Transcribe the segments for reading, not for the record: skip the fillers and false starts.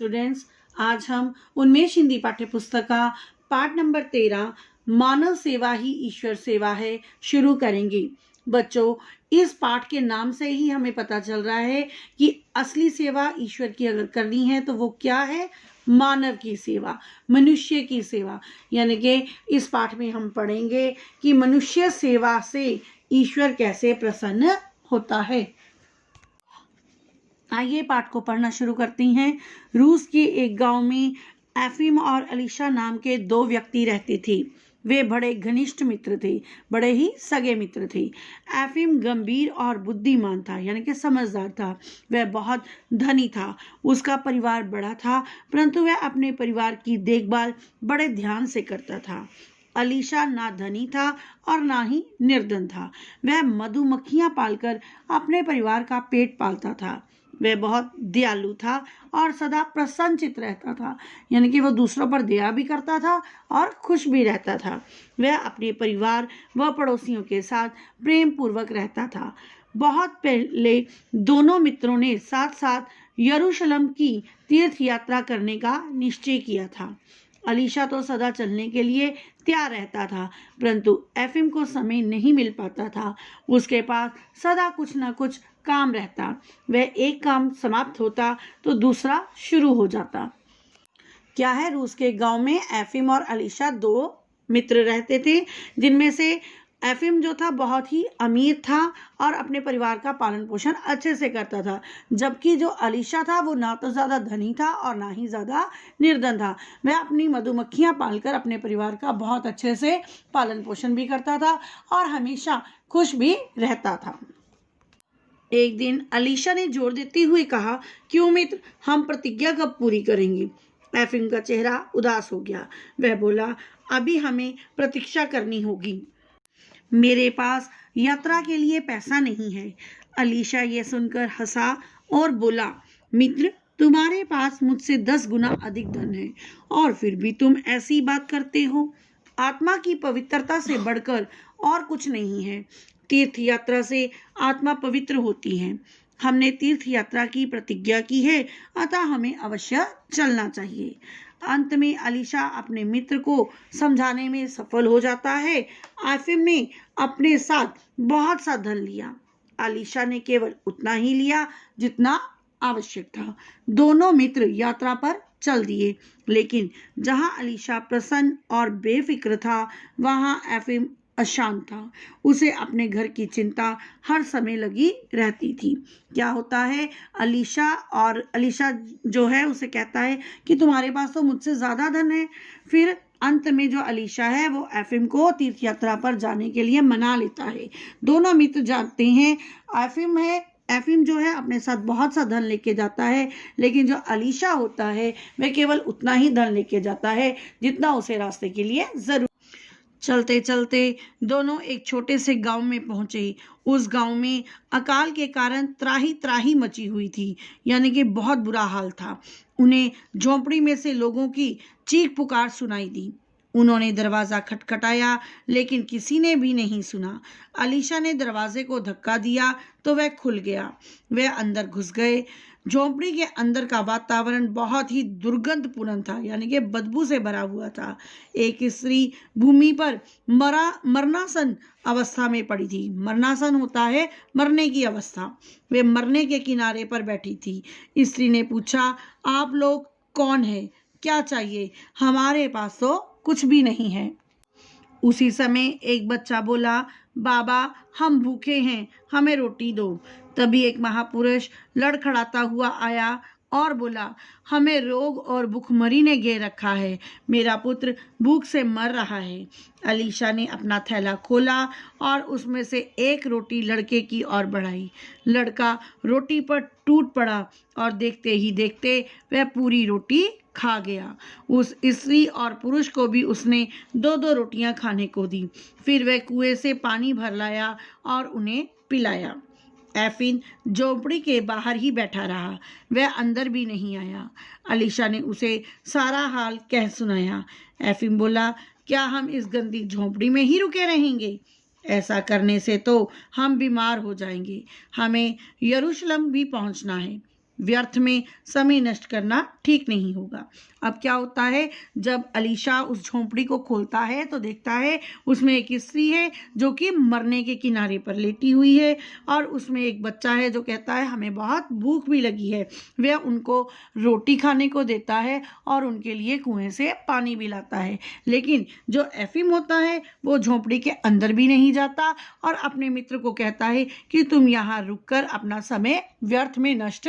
Students, आज हम उन्मेष हिंदी पाठ्य पुस्तक का पाठ नंबर 13 मानव सेवा ही ईश्वर सेवा है शुरू करेंगे। बच्चों, इस पाठ के नाम से ही हमें पता चल रहा है कि असली सेवा ईश्वर की अगर करनी है तो वो क्या है? मानव की सेवा, मनुष्य की सेवा। यानी कि इस पाठ में हम पढ़ेंगे कि मनुष्य सेवा से ईश्वर कैसे प्रसन्न होता है। आइए पाठ को पढ़ना शुरू करती हैं। रूस के एक गांव में एफिम और अलीशा नाम के दो व्यक्ति रहते थे। वे बड़े घनिष्ठ मित्र थे, बड़े ही सगे मित्र थे। एफिम गंभीर और बुद्धिमान था, यानी कि समझदार था। वह बहुत धनी था। उसका परिवार बड़ा था, परंतु वह अपने परिवार की देखभाल बड़े ध्यान से करता था। अलीशा ना धनी था और ना ही निर्धन था। वह मधुमक्खियां पालकर अपने परिवार का पेट पालता था। वह बहुत दयालु था और सदा प्रसन्नचित्त रहता था, यानी कि वह दूसरों पर दया भी करता था और खुश भी रहता था। वह अपने परिवार व पड़ोसियों के साथ प्रेम पूर्वक रहता था। बहुत पहले दोनों मित्रों ने साथ साथ यरूशलेम की तीर्थ यात्रा करने का निश्चय किया था। अलीशा तो सदा चलने के लिए तैयार रहता था, परंतु एफिम को समय नहीं मिल पाता था। उसके पास सदा कुछ न कुछ काम रहता। वह एक काम समाप्त होता तो दूसरा शुरू हो जाता। क्या है, रूस के गांव में एफिम और अलीशा दो मित्र रहते थे, जिनमें से एफिम जो था बहुत ही अमीर था और अपने परिवार का पालन पोषण अच्छे से करता था, जबकि जो अलीशा था वो ना तो ज़्यादा धनी था और ना ही ज़्यादा निर्धन था। वह अपनी मधुमक्खियां पालकर अपने परिवार का बहुत अच्छे से पालन पोषण भी करता था और हमेशा खुश भी रहता था। एक दिन अलीशा ने जोर देते हुए कहा, क्यों मित्र, हम प्रतिज्ञा कब पूरी करेंगे? एफिम का चेहरा उदास हो गया। वह बोला, अभी हमें प्रतीक्षा करनी होगी। मेरे पास यात्रा के लिए पैसा नहीं है। अलीशा ये सुनकर हंसा और बोला, मित्र, तुम्हारे पास मुझसे 10 गुना अधिक धन है और फिर भी तुम ऐसी बात करते हो। आत्मा की पवित्रता से बढ़कर और कुछ नहीं है। तीर्थ यात्रा से आत्मा पवित्र होती है। हमने तीर्थ यात्रा की प्रतिज्ञा की है, अतः हमें अवश्य चलना चाहिए। अंत में अलीशा अपने मित्र को समझाने में सफल हो जाता है। एफिम ने अपने साथ बहुत सा धन लिया। अलीशा ने केवल उतना ही लिया जितना आवश्यक था। दोनों मित्र यात्रा पर चल दिए, लेकिन जहां अलीशा प्रसन्न और बेफिक्र था, वहां एफिम अशांत था। उसे अपने घर की चिंता हर समय लगी रहती थी। क्या होता है, अलीशा जो है उसे कहता है कि तुम्हारे पास तो मुझसे ज्यादा धन है। फिर अंत में जो अलीशा है वो एफिम को तीर्थ यात्रा पर जाने के लिए मना लेता है। दोनों मित्र जाते हैं। एफिम जो है अपने साथ बहुत सा धन लेके जाता है, लेकिन जो अलीशा होता है वह केवल उतना ही धन लेके जाता है जितना उसे रास्ते के लिए जरूर। चलते चलते दोनों एक छोटे से गांव में पहुंचे। उस गांव में अकाल के कारण त्राही त्राही मची हुई थी, यानी कि बहुत बुरा हाल था। उन्हें झोंपड़ी में से लोगों की चीख पुकार सुनाई दी। उन्होंने दरवाजा खटखटाया, लेकिन किसी ने भी नहीं सुना। अलीशा ने दरवाजे को धक्का दिया तो वह खुल गया। वे अंदर घुस गए। झोंपड़ी के अंदर का वातावरण बहुत ही दुर्गंधपूर्ण था, यानी कि बदबू से भरा हुआ था। एक स्त्री भूमि पर मरणासन अवस्था में पड़ी थी। मरणासन होता है मरने की अवस्था। वे मरने के किनारे पर बैठी थी। स्त्री ने पूछा, आप लोग कौन है? क्या चाहिए? हमारे पास तो कुछ भी नहीं है। उसी समय एक बच्चा बोला, बाबा, हम भूखे हैं, हमें रोटी दो। तभी एक महापुरुष लड़खड़ाता हुआ आया और बोला, हमें रोग और भूखमरी ने घेर रखा है। मेरा पुत्र भूख से मर रहा है। अलीशा ने अपना थैला खोला और उसमें से एक रोटी लड़के की ओर बढ़ाई। लड़का रोटी पर टूट पड़ा और देखते ही देखते वह पूरी रोटी खा गया। उस स्त्री और पुरुष को भी उसने 2-2 रोटियां खाने को दी। फिर वह कुएं से पानी भर लाया और उन्हें पिलाया। एफिन झोंपड़ी के बाहर ही बैठा रहा। वह अंदर भी नहीं आया। अलीशा ने उसे सारा हाल कह सुनाया। एफिन बोला, क्या हम इस गंदी झोंपड़ी में ही रुके रहेंगे? ऐसा करने से तो हम बीमार हो जाएंगे। हमें यरूशलेम भी पहुंचना है। व्यर्थ में समय नष्ट करना ठीक नहीं होगा। अब क्या होता है, जब अलीशा उस झोंपड़ी को खोलता है तो देखता है उसमें एक स्त्री है जो कि मरने के किनारे पर लेटी हुई है और उसमें एक बच्चा है जो कहता है हमें बहुत भूख भी लगी है। वह उनको रोटी खाने को देता है और उनके लिए कुएं से पानी भी लाता है। लेकिन जो एफिम होता है वो झोंपड़ी के अंदर भी नहीं जाता और अपने मित्र को कहता है कि तुम यहाँ रुककर अपना समय व्यर्थ में नष्ट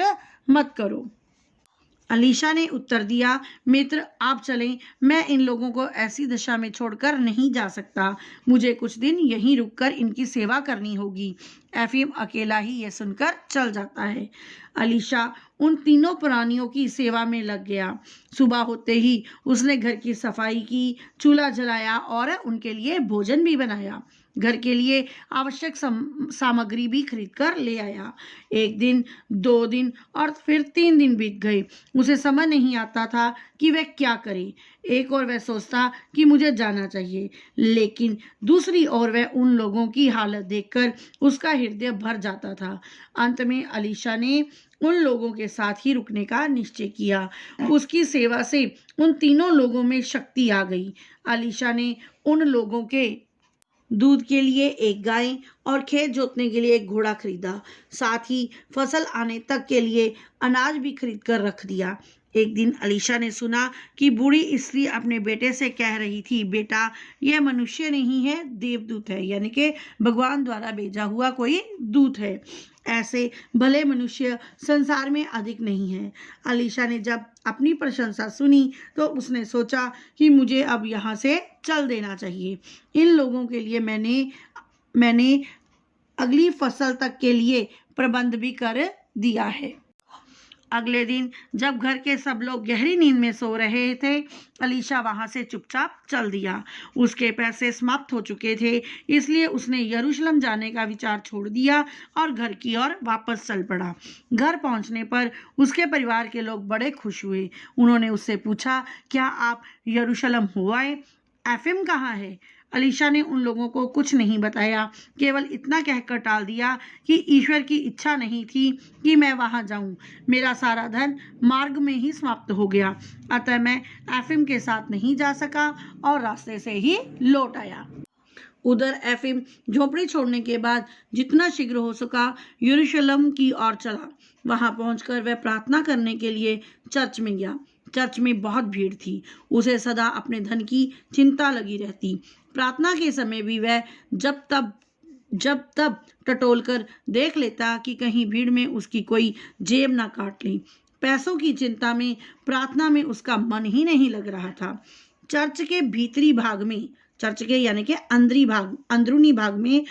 मत करो। अलीशा ने उत्तर दिया, मित्र आप चलें, मैं इन लोगों को ऐसी दशा में छोड़कर नहीं जा सकता। मुझे कुछ दिन यहीं रुककर इनकी सेवा करनी होगी। एफिम अकेला ही यह सुनकर चल जाता है। अलीशा उन तीनों प्राणियों की सेवा में लग गया। सुबह होते ही उसने घर की सफाई की, चूल्हा जलाया और उनके लिए भोजन भी बनाया। घर के लिए आवश्यक सामग्री भी खरीद कर ले आया। एक दिन, 2 दिन और फिर 3 दिन बीत गए। उसे समझ नहीं आता था कि वह क्या करे। एक और वह सोचता कि मुझे जाना चाहिए, लेकिन दूसरी ओर वह उन लोगों की हालत देखकर उसका हृदय भर जाता था। अंत में अलीशा ने उन लोगों के साथ ही रुकने का निश्चय किया। उसकी सेवा से उन तीनों लोगों में शक्ति आ गई। अलीशा ने उन लोगों के दूध के लिए एक गाय और खेत जोतने के लिए एक घोड़ा खरीदा। साथ ही फसल आने तक के लिए अनाज भी खरीद कर रख दिया। एक दिन अलीशा ने सुना कि बूढ़ी स्त्री अपने बेटे से कह रही थी, बेटा यह मनुष्य नहीं है, देवदूत है, यानी कि भगवान द्वारा भेजा हुआ कोई दूत है। ऐसे भले मनुष्य संसार में अधिक नहीं है। अलीशा ने जब अपनी प्रशंसा सुनी तो उसने सोचा कि मुझे अब यहाँ से चल देना चाहिए। इन लोगों के लिए मैंने अगली फसल तक के लिए प्रबंध भी कर दिया है। अगले दिन जब घर के सब लोग गहरी नींद में सो रहे थे, अलीशा वहां से चुपचाप चल दिया। उसके पैसे समाप्त हो चुके थे, इसलिए उसने यरूशलेम जाने का विचार छोड़ दिया और घर की ओर वापस चल पड़ा। घर पहुंचने पर उसके परिवार के लोग बड़े खुश हुए। उन्होंने उससे पूछा, क्या आप यरूशलेम हो आए? एफिम कहाँ है? अलीशा ने उन लोगों को कुछ नहीं बताया, केवल इतना कहकर टाल दिया कि ईश्वर की इच्छा नहीं थी कि मैं वहां जाऊं। मेरा सारा धन मार्ग में ही समाप्त हो गया, अतः मैं एफिम के साथ नहीं जा सका और रास्ते से ही लौट आया। उधर एफिम झोपड़ी छोड़ने के बाद जितना शीघ्र हो सका यरूशलेम की ओर चला। वहां पहुंचकर वह प्रार्थना करने के लिए चर्च में गया। चर्च में बहुत भीड़ थी। उसे सदा अपने धन की चिंता लगी रहती। प्रार्थना के समय भी वह जब तब टटोल कर देख लेता कि कहीं भीड़ में उसकी कोई जेब ना काट ले। पैसों की चिंता में प्रार्थना में उसका मन ही नहीं लग रहा था। चर्च के भीतरी भाग में, चर्च के यानी कि अंदरूनी भाग में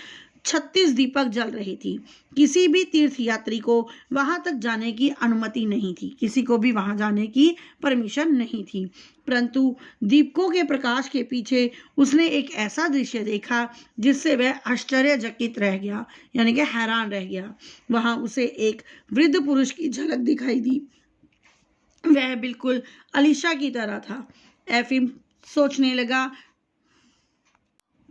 36 दीपक जल रही थी। किसी भी तीर्थ यात्री को वहां तक जाने की अनुमति नहीं थी, किसी को भी वहां जाने की परमिशन नहीं थी। परंतु दीपकों के प्रकाश के पीछे उसने एक ऐसा दृश्य देखा जिससे वह आश्चर्यचकित रह गया, यानी कि हैरान रह गया। वहां उसे एक वृद्ध पुरुष की झलक दिखाई दी। वह बिल्कुल अलीशा की तरह था। एफिम सोचने लगा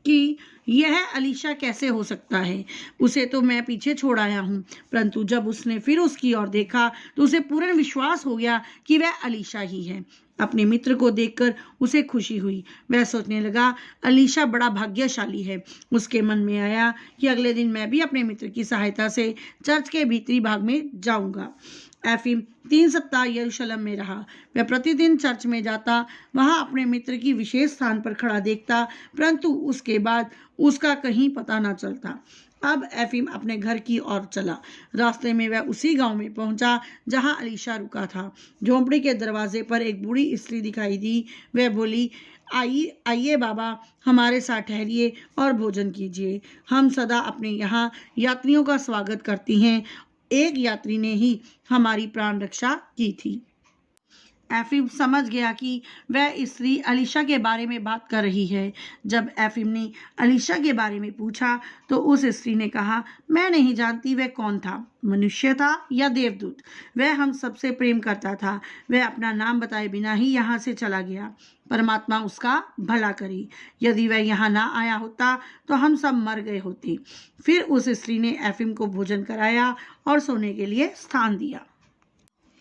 कि यह अलीशा कैसे हो सकता है, उसे तो मैं पीछे छोड़ आया हूँ। परंतु जब उसने फिर उसकी ओर देखा तो उसे पूर्ण विश्वास हो गया कि वह अलीशा ही है। अपने मित्र को देखकर उसे खुशी हुई। वह सोचने लगा, अलीशा बड़ा भाग्यशाली है। उसके मन में आया कि अगले दिन मैं भी अपने मित्र की सहायता से चर्च के भीतरी भाग में जाऊंगा। एफिम 3 सप्ताह यरूशलेम में रहा। वह प्रतिदिन चर्च में जाता, वहां अपने मित्र की विशेष स्थान पर खड़ा देखता, परंतु उसके बाद उसका कहीं पता न चलता। अब एफिम अपने घर की ओर चला। रास्ते में वह उसी गांव में पहुंचा जहां अलीशा रुका था। झोंपड़ी के दरवाजे पर एक बूढ़ी स्त्री दिखाई दी। वह बोली, आइए बाबा, हमारे साथ ठहरिए और भोजन कीजिए। हम सदा अपने यहाँ यात्रियों का स्वागत करती हैं। एक यात्री ने ही हमारी प्राण रक्षा की थी। एफिम समझ गया कि वह स्त्री अलीशा के बारे में बात कर रही है। जब एफिम ने अलीशा के बारे में पूछा तो उस स्त्री ने कहा, मैं नहीं जानती वह कौन था, मनुष्य था या देवदूत। वह हम सबसे प्रेम करता था। वह अपना नाम बताए बिना ही यहाँ से चला गया। परमात्मा उसका भला करे। यदि वह यहाँ ना आया होता तो हम सब मर गए होते। फिर उस स्त्री ने एफिम को भोजन कराया और सोने के लिए स्थान दिया।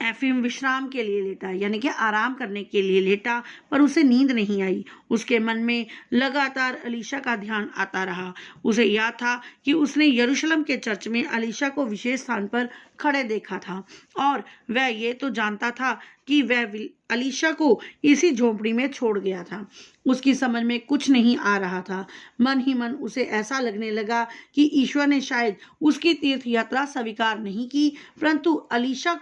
एफिम विश्राम के लिए लेटा, यानी कि आराम करने के लिए लेटा, पर उसे नींद नहीं आई। उसके मन में लगातार अलीशा का ध्यान आता रहा। उसे याद था कि उसने यरूशलेम के चर्च में अलीशा को विशेष स्थान पर खड़े देखा था, और वह ये तो जानता था कि वह अलीशा को इसी झोंपड़ी में छोड़ गया था। उसकी समझ में कुछ नहीं आ रहा था। मन ही मन उसे ऐसा लगने लगा कि ईश्वर ने शायद उसकी तीर्थ यात्रा स्वीकार नहीं की, परंतु अलीशा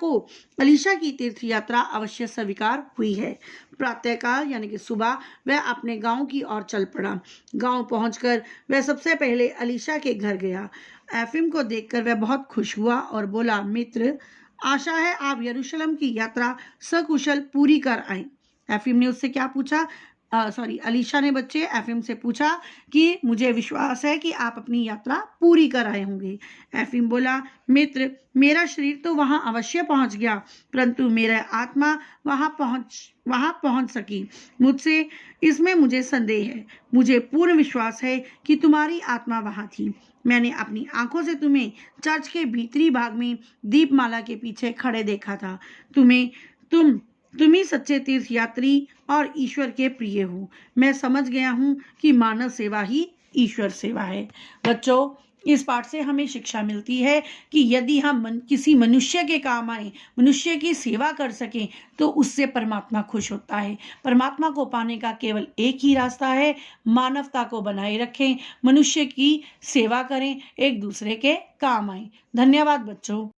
की तीर्थ यात्रा अवश्य स्वीकार हुई है। प्रातःकाल यानी कि सुबह वह अपने गांव की ओर चल पड़ा। गांव पहुंचकर वह सबसे पहले अलीशा के घर गया। एफिम को देखकर वह बहुत खुश हुआ और बोला, मित्र, आशा है आप यरूशलेम की यात्रा सकुशल पूरी कर आए। एफिम ने उससे क्या पूछा? अलीशा ने बच्चे एफिम से पूछा कि मुझे विश्वास है कि आप अपनी यात्रा पूरी कर आए होंगे। एफिम बोला, मित्र, मेरा शरीर तो वहां अवश्य पहुंच गया, परंतु मेरा आत्मा वहां पहुंच सकी। इसमें मुझे संदेह है। मुझे पूर्ण विश्वास है कि तुम्हारी आत्मा वहां थी। मैंने अपनी आंखों से तुम्हें चर्च के भीतरी भाग में दीपमाला के पीछे खड़े देखा था। तुम ही सच्चे तीर्थ यात्री और ईश्वर के प्रिय हो। मैं समझ गया हूँ कि मानव सेवा ही ईश्वर सेवा है। बच्चों, इस पाठ से हमें शिक्षा मिलती है कि यदि हम किसी मनुष्य के काम आए, मनुष्य की सेवा कर सकें, तो उससे परमात्मा खुश होता है। परमात्मा को पाने का केवल एक ही रास्ता है, मानवता को बनाए रखें, मनुष्य की सेवा करें, एक दूसरे के काम आए। धन्यवाद बच्चों।